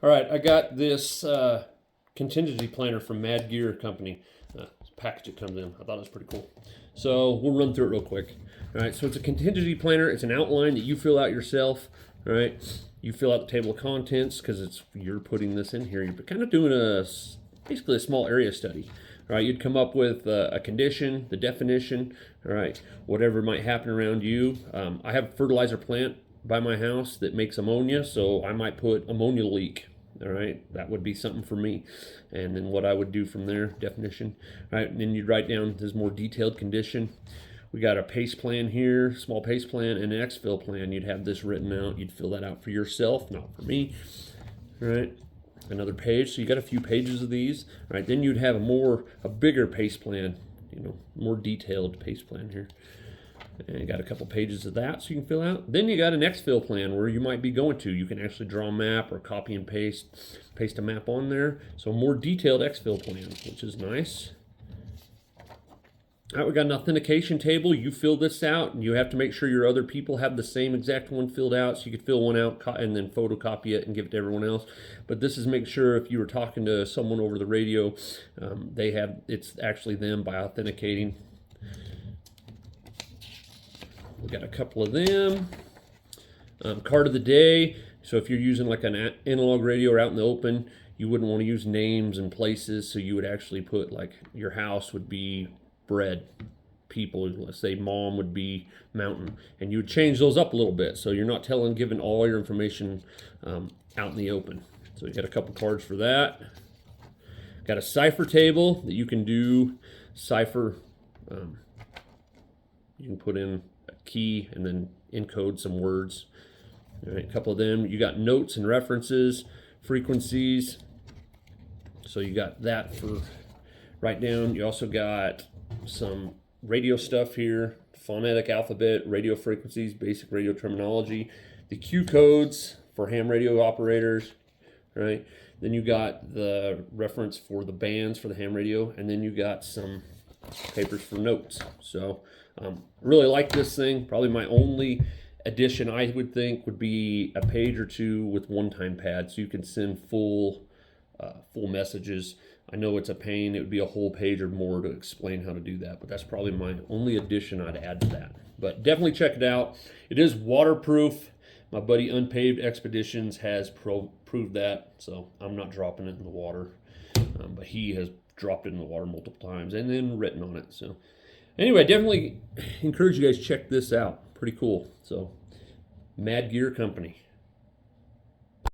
All right, I got this contingency planner from MAD Gear Company. Package it comes in. I thought it was pretty cool. So we'll run through it real quick. All right, so it's a contingency planner. It's an outline that you fill out yourself. All right, you fill out the table of contents because you're putting this in here. You're kind of doing basically a small area study. All right, you'd come up with a condition, the definition. All right, whatever might happen around you. I have a fertilizer plant by my house that makes ammonia, so I might put ammonia leak. All right, that would be something for me. And then what I would do from there, definition. All right, and then you'd write down this more detailed condition. We got a pace plan here, small pace plan, and an exfil plan. You'd have this written out. You'd fill that out for yourself, not for me. All right, another page. So you got a few pages of these. All right, then you'd have a bigger pace plan, more detailed pace plan here. And you got a couple pages of that so you can fill out. Then you got an exfil plan where you might be going to. You can actually draw a map or copy and paste a map on there. So a more detailed exfil plan, which is nice. All right, we got an authentication table. You fill this out, and you have to make sure your other people have the same exact one filled out. So you could fill one out and then photocopy it and give it to everyone else. But this is make sure if you were talking to someone over the radio, it's actually them by authenticating. We got a couple of them. Card of the day. So if you're using like an analog radio or out in the open, you wouldn't want to use names and places. So you would actually put like your house would be bread. People, let's say mom would be mountain. And you would change those up a little bit. So you're not giving all your information out in the open. So you got a couple cards for that. Got a cipher table that you can do cipher. You can put in key and then encode some words. All right, a couple of them. You got notes and references, frequencies. So you got that for write down. You also got some radio stuff here, phonetic alphabet, radio frequencies, basic radio terminology, the Q codes for ham radio operators, right? Then you got the reference for the bands for the ham radio, and then you got some papers for notes. So really like this thing. Probably my only addition I would think would be a page or two with one-time pads, so you can send full messages. I know it's a pain. It would be a whole page or more to explain how to do that, but that's probably my only addition I'd add to that. But definitely check it out. It is waterproof. My buddy Unpaved Expeditions has proved that, so I'm not dropping it in the water. But he has dropped it in the water multiple times and then written on it. So anyway, definitely encourage you guys to check this out. Pretty cool. So MAD Gear Company.